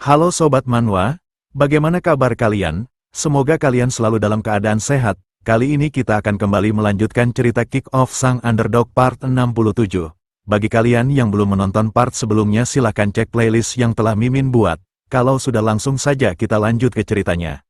Halo Sobat Manhwa, bagaimana kabar kalian? Semoga kalian selalu dalam keadaan sehat. Kali ini kita akan kembali melanjutkan cerita Kick Off Sang Underdog Part 67. Bagi kalian yang belum menonton part sebelumnya silahkan cek playlist yang telah Mimin buat. Kalau sudah langsung saja kita lanjut ke ceritanya.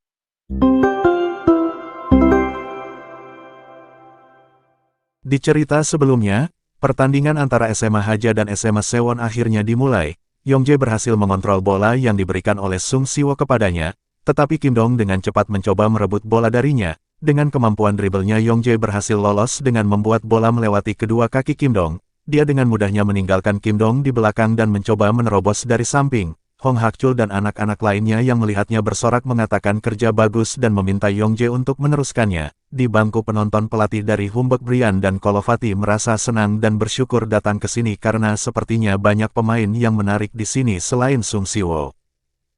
Di cerita sebelumnya, pertandingan antara SMA Haja dan SMA Sewon akhirnya dimulai. Yongjae berhasil mengontrol bola yang diberikan oleh Sung Siwo kepadanya, tetapi Kim Dong dengan cepat mencoba merebut bola darinya. Dengan kemampuan dribblenya Yongjae berhasil lolos dengan membuat bola melewati kedua kaki Kim Dong. Dia dengan mudahnya meninggalkan Kim Dong di belakang dan mencoba menerobos dari samping. Hong Hakchul dan anak-anak lainnya yang melihatnya bersorak mengatakan kerja bagus dan meminta Yongjae untuk meneruskannya. Di bangku penonton pelatih dari Humbek Brian dan Kolovati merasa senang dan bersyukur datang ke sini karena sepertinya banyak pemain yang menarik di sini selain Sung Siwo.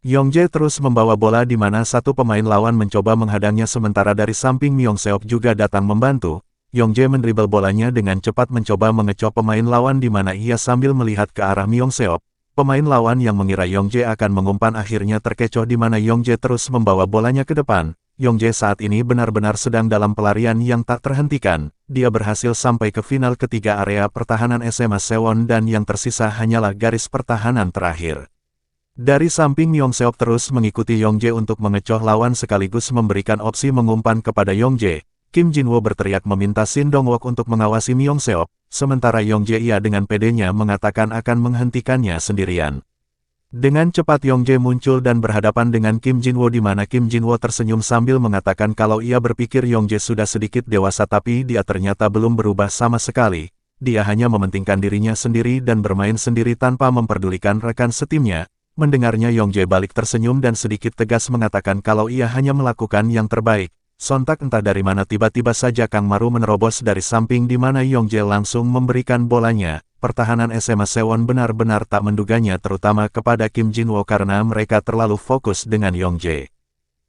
Yongjae terus membawa bola di mana satu pemain lawan mencoba menghadangnya sementara dari samping Myung Seok juga datang membantu. Yongjae mendribel bolanya dengan cepat mencoba mengecoh pemain lawan di mana ia sambil melihat ke arah Myung Seok. Pemain lawan yang mengira Yongjae akan mengumpan akhirnya terkecoh di mana Yongjae terus membawa bolanya ke depan. Yongjae saat ini benar-benar sedang dalam pelarian yang tak terhentikan. Dia berhasil sampai ke final ketiga area pertahanan SMA Sewon dan yang tersisa hanyalah garis pertahanan terakhir. Dari samping Myung Seok terus mengikuti Yongjae untuk mengecoh lawan sekaligus memberikan opsi mengumpan kepada Yongjae. Kim Jinwo berteriak meminta Shin Dong-wook untuk mengawasi Myung Seok, sementara Yongjae ia dengan pedenya mengatakan akan menghentikannya sendirian. Dengan cepat Yongjae muncul dan berhadapan dengan Kim Jinwo di mana Kim Jinwo tersenyum sambil mengatakan kalau ia berpikir Yongjae sudah sedikit dewasa tapi dia ternyata belum berubah sama sekali. Dia hanya mementingkan dirinya sendiri dan bermain sendiri tanpa memperdulikan rekan setimnya. Mendengarnya Yongjae balik tersenyum dan sedikit tegas mengatakan kalau ia hanya melakukan yang terbaik. Sontak entah dari mana tiba-tiba saja Kang Maru menerobos dari samping di mana Yongjae langsung memberikan bolanya. Pertahanan SMA Sewon benar-benar tak menduganya terutama kepada Kim Jinwo karena mereka terlalu fokus dengan Yongjae.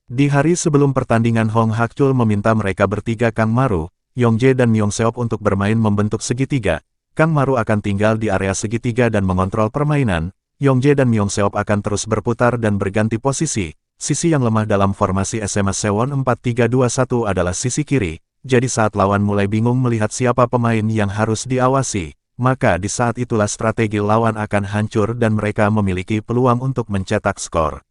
Di hari sebelum pertandingan Hong Hakchul meminta mereka bertiga Kang Maru, Yongjae dan Myung Seok untuk bermain membentuk segitiga. Kang Maru akan tinggal di area segitiga dan mengontrol permainan. Yongjae dan Myung Seok akan terus berputar dan berganti posisi. Sisi yang lemah dalam formasi SMA Sewon 4-3-2-1 adalah sisi kiri, jadi saat lawan mulai bingung melihat siapa pemain yang harus diawasi, maka di saat itulah strategi lawan akan hancur dan mereka memiliki peluang untuk mencetak skor.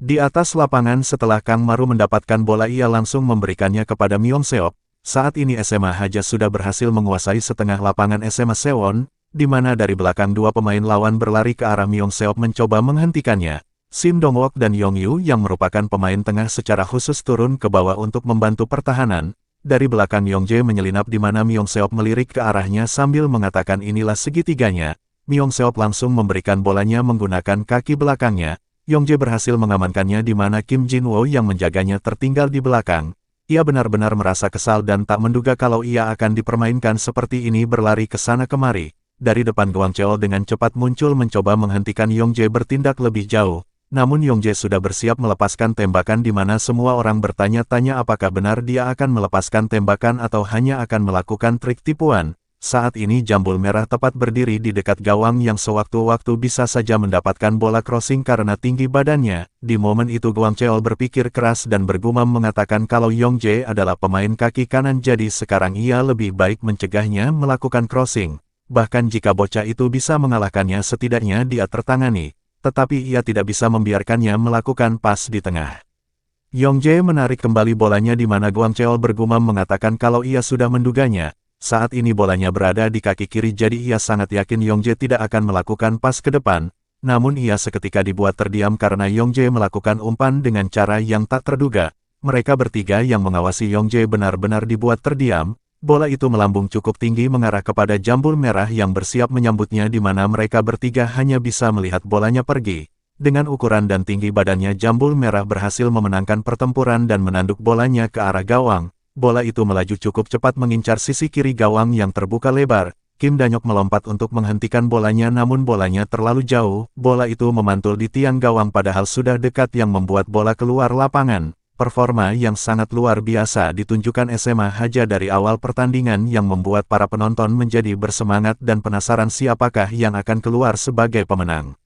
Di atas lapangan setelah Kang Maru mendapatkan bola ia langsung memberikannya kepada Myung Seok. Saat ini SMA Haja sudah berhasil menguasai setengah lapangan SMA Sewon, di mana dari belakang dua pemain lawan berlari ke arah Myung Seok mencoba menghentikannya. Shin Dong-wook dan Yong Yu yang merupakan pemain tengah secara khusus turun ke bawah untuk membantu pertahanan. Dari belakang Yongjae menyelinap di mana Myung Seok melirik ke arahnya sambil mengatakan inilah segitiganya. Myung Seok langsung memberikan bolanya menggunakan kaki belakangnya. Yongjae berhasil mengamankannya di mana Kim Jinwo yang menjaganya tertinggal di belakang. Ia benar-benar merasa kesal dan tak menduga kalau ia akan dipermainkan seperti ini berlari ke sana kemari. Dari depan Gwang Cheol dengan cepat muncul mencoba menghentikan Yongjae bertindak lebih jauh. Namun Yongjae sudah bersiap melepaskan tembakan di mana semua orang bertanya-tanya apakah benar dia akan melepaskan tembakan atau hanya akan melakukan trik tipuan. Saat ini Jambul Merah tepat berdiri di dekat gawang yang sewaktu-waktu bisa saja mendapatkan bola crossing karena tinggi badannya. Di momen itu Gwang Cheol berpikir keras dan bergumam mengatakan kalau Yongjae adalah pemain kaki kanan jadi sekarang ia lebih baik mencegahnya melakukan crossing. Bahkan jika bocah itu bisa mengalahkannya setidaknya dia tertangani. Tetapi ia tidak bisa membiarkannya melakukan pas di tengah. Yongjae menarik kembali bolanya di mana Gwang Cheol bergumam mengatakan kalau ia sudah menduganya. Saat ini bolanya berada di kaki kiri jadi ia sangat yakin Yongjae tidak akan melakukan pas ke depan. Namun ia seketika dibuat terdiam karena Yongjae melakukan umpan dengan cara yang tak terduga. Mereka bertiga yang mengawasi Yongjae benar-benar dibuat terdiam. Bola itu melambung cukup tinggi mengarah kepada Jambul Merah yang bersiap menyambutnya di mana mereka bertiga hanya bisa melihat bolanya pergi. Dengan ukuran dan tinggi badannya Jambul Merah berhasil memenangkan pertempuran dan menanduk bolanya ke arah gawang. Bola itu melaju cukup cepat mengincar sisi kiri gawang yang terbuka lebar. Kim Danyok melompat untuk menghentikan bolanya namun bolanya terlalu jauh. Bola itu memantul di tiang gawang padahal sudah dekat yang membuat bola keluar lapangan. Performa yang sangat luar biasa ditunjukkan SMA Haja dari awal pertandingan yang membuat para penonton menjadi bersemangat dan penasaran siapakah yang akan keluar sebagai pemenang.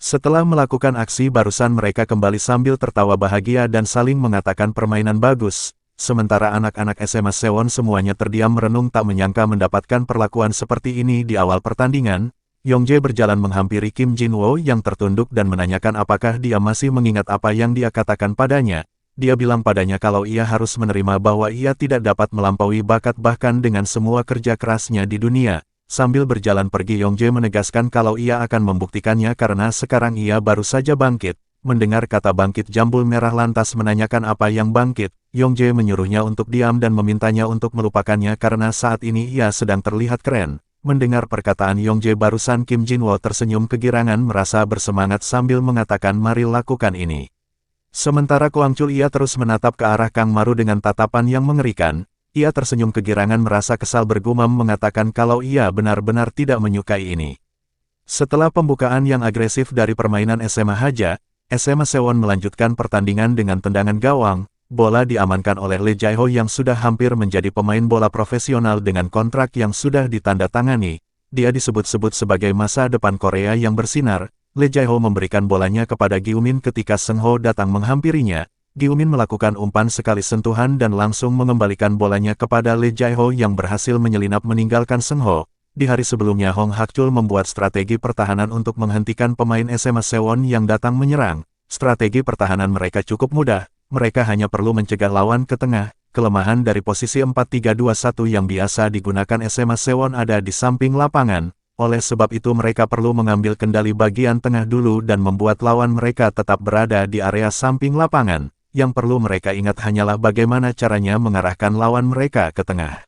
Setelah melakukan aksi barusan mereka kembali sambil tertawa bahagia dan saling mengatakan permainan bagus. Sementara anak-anak SMA Sewon semuanya terdiam merenung tak menyangka mendapatkan perlakuan seperti ini di awal pertandingan. Yongjae berjalan menghampiri Kim Jinwoo yang tertunduk dan menanyakan apakah dia masih mengingat apa yang dia katakan padanya. Dia bilang padanya kalau ia harus menerima bahwa ia tidak dapat melampaui bakat bahkan dengan semua kerja kerasnya di dunia. Sambil berjalan pergi Yongjae menegaskan kalau ia akan membuktikannya karena sekarang ia baru saja bangkit. Mendengar kata bangkit Jambul Merah lantas menanyakan apa yang bangkit. Yongjae menyuruhnya untuk diam dan memintanya untuk melupakannya karena saat ini ia sedang terlihat keren. Mendengar perkataan Yongjae barusan Kim Jinwoo tersenyum kegirangan merasa bersemangat sambil mengatakan mari lakukan ini. Sementara Kwang Chul ia terus menatap ke arah Kang Maru dengan tatapan yang mengerikan. Ia tersenyum kegirangan merasa kesal bergumam mengatakan kalau ia benar-benar tidak menyukai ini. Setelah pembukaan yang agresif dari permainan SMA Haja, SMA Sewon melanjutkan pertandingan dengan tendangan gawang. Bola diamankan oleh Lee Jae-ho yang sudah hampir menjadi pemain bola profesional dengan kontrak yang sudah ditandatangani. Dia disebut-sebut sebagai masa depan Korea yang bersinar. Lee Jae-ho memberikan bolanya kepada Gi-min ketika Seng Ho datang menghampirinya. Gi-min melakukan umpan sekali sentuhan dan langsung mengembalikan bolanya kepada Lee Jae-ho yang berhasil menyelinap meninggalkan Seng Ho. Di hari sebelumnya Hong Hak-chul membuat strategi pertahanan untuk menghentikan pemain SMA Sewon yang datang menyerang. Strategi pertahanan mereka cukup mudah, mereka hanya perlu mencegah lawan ke tengah. Kelemahan dari posisi 4-3-2-1 yang biasa digunakan SMA Sewon ada di samping lapangan. Oleh sebab itu mereka perlu mengambil kendali bagian tengah dulu dan membuat lawan mereka tetap berada di area samping lapangan. Yang perlu mereka ingat hanyalah bagaimana caranya mengarahkan lawan mereka ke tengah.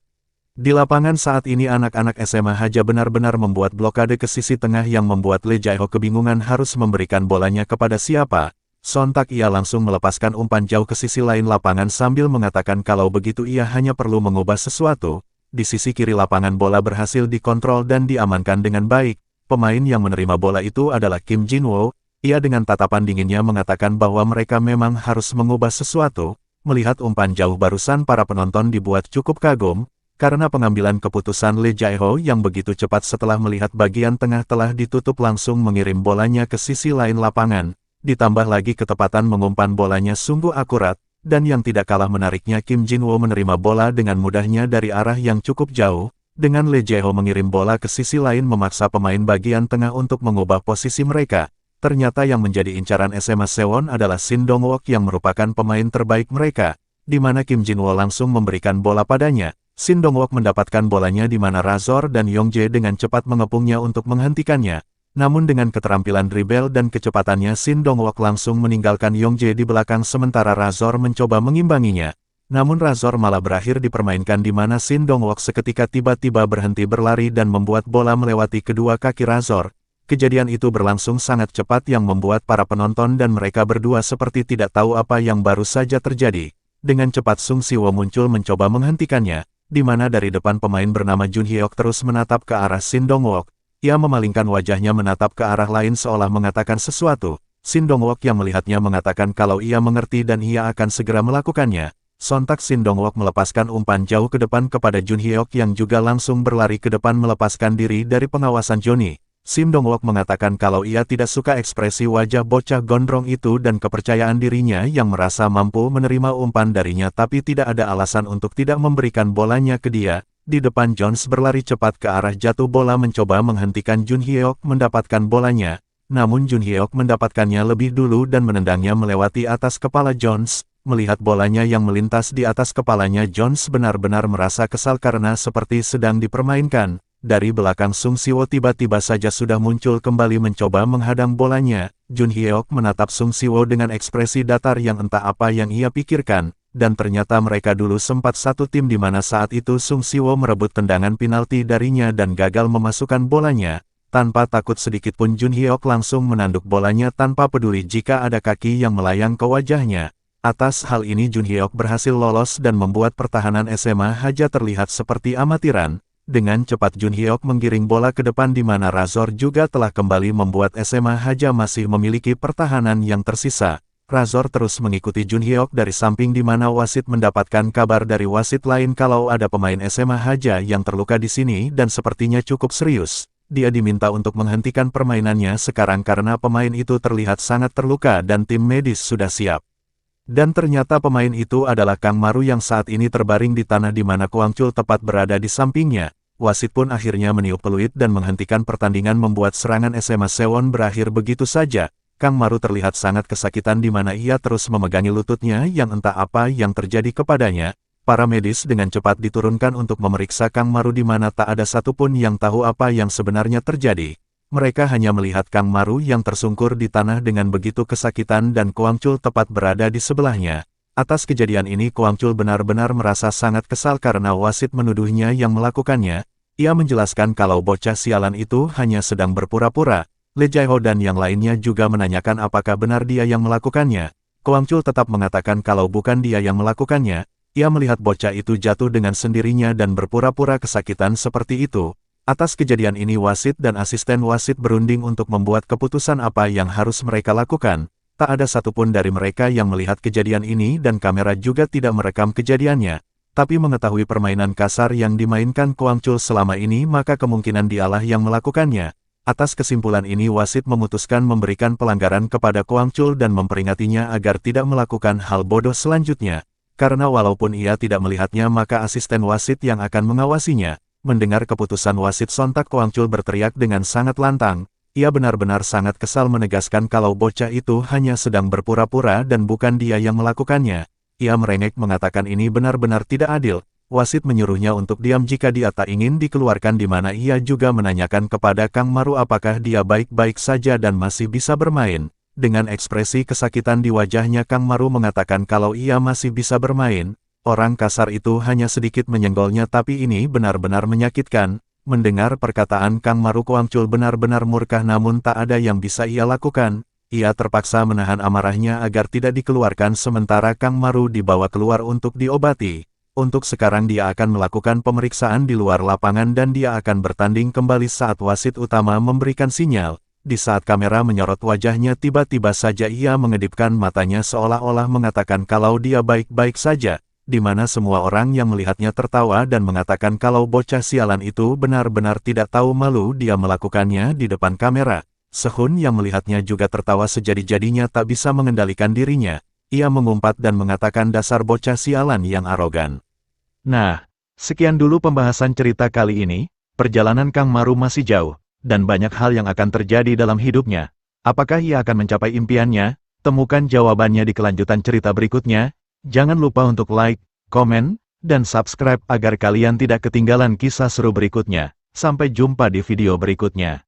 Di lapangan saat ini anak-anak SMA Haja benar-benar membuat blokade ke sisi tengah yang membuat Lee Jae-ho kebingungan harus memberikan bolanya kepada siapa. Sontak ia langsung melepaskan umpan jauh ke sisi lain lapangan sambil mengatakan kalau begitu ia hanya perlu mengubah sesuatu. Di sisi kiri lapangan bola berhasil dikontrol dan diamankan dengan baik. Pemain yang menerima bola itu adalah Kim Jinwoo. Ia dengan tatapan dinginnya mengatakan bahwa mereka memang harus mengubah sesuatu. Melihat umpan jauh barusan para penonton dibuat cukup kagum, karena pengambilan keputusan Lee Jae-ho yang begitu cepat setelah melihat bagian tengah telah ditutup langsung mengirim bolanya ke sisi lain lapangan. Ditambah lagi ketepatan mengumpan bolanya sungguh akurat, dan yang tidak kalah menariknya Kim Jinwoo menerima bola dengan mudahnya dari arah yang cukup jauh. Dengan Lee Jae-ho mengirim bola ke sisi lain memaksa pemain bagian tengah untuk mengubah posisi mereka. Ternyata yang menjadi incaran SMA Sewon adalah Shin Dong-wook yang merupakan pemain terbaik mereka, di mana Kim Jinwoo langsung memberikan bola padanya. Shin Dong-wook mendapatkan bolanya di mana Razor dan Yongjae dengan cepat mengepungnya untuk menghentikannya. Namun dengan keterampilan dribble dan kecepatannya Shin Dong-wook langsung meninggalkan Yongjae di belakang sementara Razor mencoba mengimbanginya. Namun Razor malah berakhir dipermainkan di mana Shin Dong-wook seketika tiba-tiba berhenti berlari dan membuat bola melewati kedua kaki Razor. Kejadian itu berlangsung sangat cepat yang membuat para penonton dan mereka berdua seperti tidak tahu apa yang baru saja terjadi. Dengan cepat Sung Si-wo muncul mencoba menghentikannya, di mana dari depan pemain bernama Jun Hyeok terus menatap ke arah Shin Dong-wook. Ia memalingkan wajahnya menatap ke arah lain seolah mengatakan sesuatu. Shin Dong-wook yang melihatnya mengatakan kalau ia mengerti dan ia akan segera melakukannya. Sontak Shin Dong-wook melepaskan umpan jauh ke depan kepada Jun Hyeok yang juga langsung berlari ke depan melepaskan diri dari pengawasan Johnny. Shin Dong-wook mengatakan kalau ia tidak suka ekspresi wajah bocah gondrong itu dan kepercayaan dirinya yang merasa mampu menerima umpan darinya tapi tidak ada alasan untuk tidak memberikan bolanya ke dia. Di depan Jones berlari cepat ke arah jatuh bola mencoba menghentikan Jun Hyeok mendapatkan bolanya. Namun Jun Hyeok mendapatkannya lebih dulu dan menendangnya melewati atas kepala Jones. Melihat bolanya yang melintas di atas kepalanya Jones benar-benar merasa kesal karena seperti sedang dipermainkan. Dari belakang Sung Si-wo tiba-tiba saja sudah muncul kembali mencoba menghadang bolanya. Jun Hyeok menatap Sung Si-wo dengan ekspresi datar yang entah apa yang ia pikirkan. Dan ternyata mereka dulu sempat satu tim di mana saat itu Sung Si-wo merebut tendangan penalti darinya dan gagal memasukkan bolanya. Tanpa takut sedikit pun Jun Hyeok langsung menanduk bolanya tanpa peduli jika ada kaki yang melayang ke wajahnya. Atas hal ini Jun Hyeok berhasil lolos dan membuat pertahanan SMA Haja terlihat seperti amatiran. Dengan cepat Jun Hyeok menggiring bola ke depan di mana Razor juga telah kembali membuat SMA Haja masih memiliki pertahanan yang tersisa. Razor terus mengikuti Jun Hyeok dari samping di mana wasit mendapatkan kabar dari wasit lain kalau ada pemain SMA Haja yang terluka di sini dan sepertinya cukup serius. dia diminta untuk menghentikan permainannya sekarang karena pemain itu terlihat sangat terluka dan tim medis sudah siap. Dan ternyata pemain itu adalah Kang Maru yang saat ini terbaring di tanah di mana Kwang Chul tepat berada di sampingnya. Wasit pun akhirnya meniup peluit dan menghentikan pertandingan membuat serangan SMA Sewon berakhir begitu saja. Kang Maru terlihat sangat kesakitan di mana ia terus memegangi lututnya yang entah apa yang terjadi kepadanya. Para medis dengan cepat diturunkan untuk memeriksa Kang Maru di mana tak ada satupun yang tahu apa yang sebenarnya terjadi. Mereka hanya melihat Kang Maru yang tersungkur di tanah dengan begitu kesakitan dan Kwang Chul tepat berada di sebelahnya. Atas kejadian ini Kwang Chul benar-benar merasa sangat kesal karena wasit menuduhnya yang melakukannya. Ia menjelaskan kalau bocah sialan itu hanya sedang berpura-pura. Lee Jae-ho dan yang lainnya juga menanyakan apakah benar dia yang melakukannya. Kwang Chul tetap mengatakan kalau bukan dia yang melakukannya. Ia melihat bocah itu jatuh dengan sendirinya dan berpura-pura kesakitan seperti itu. Atas kejadian ini wasit dan asisten wasit berunding untuk membuat keputusan apa yang harus mereka lakukan. Tak ada satupun dari mereka yang melihat kejadian ini dan kamera juga tidak merekam kejadiannya. Tapi mengetahui permainan kasar yang dimainkan Kwang Chul selama ini maka kemungkinan dialah yang melakukannya. Atas kesimpulan ini wasit memutuskan memberikan pelanggaran kepada Kwang Chul dan memperingatinya agar tidak melakukan hal bodoh selanjutnya. Karena walaupun ia tidak melihatnya maka asisten wasit yang akan mengawasinya. Mendengar keputusan wasit sontak Kwang Chul berteriak dengan sangat lantang. Ia benar-benar sangat kesal menegaskan kalau bocah itu hanya sedang berpura-pura dan bukan dia yang melakukannya. Ia merengek mengatakan ini benar-benar tidak adil. Wasit menyuruhnya untuk diam jika dia tak ingin dikeluarkan di mana ia juga menanyakan kepada Kang Maru apakah dia baik-baik saja dan masih bisa bermain. Dengan ekspresi kesakitan di wajahnya Kang Maru mengatakan kalau ia masih bisa bermain. Orang kasar itu hanya sedikit menyenggolnya tapi ini benar-benar menyakitkan. Mendengar perkataan Kang Maru Kwang Chul benar-benar murka namun tak ada yang bisa ia lakukan. Ia terpaksa menahan amarahnya agar tidak dikeluarkan sementara Kang Maru dibawa keluar untuk diobati. Untuk sekarang dia akan melakukan pemeriksaan di luar lapangan dan dia akan bertanding kembali saat wasit utama memberikan sinyal. Di saat kamera menyorot wajahnya tiba-tiba saja ia mengedipkan matanya seolah-olah mengatakan kalau dia baik-baik saja, di mana semua orang yang melihatnya tertawa dan mengatakan kalau bocah sialan itu benar-benar tidak tahu malu dia melakukannya di depan kamera. Sehun yang melihatnya juga tertawa sejadi-jadinya tak bisa mengendalikan dirinya. Ia mengumpat dan mengatakan dasar bocah sialan yang arogan. Nah, sekian dulu pembahasan cerita kali ini. Perjalanan Kang Maru masih jauh. Dan banyak hal yang akan terjadi dalam hidupnya. Apakah ia akan mencapai impiannya? Temukan jawabannya di kelanjutan cerita berikutnya. Jangan lupa untuk like, komen, dan subscribe agar kalian tidak ketinggalan kisah seru berikutnya. Sampai jumpa di video berikutnya.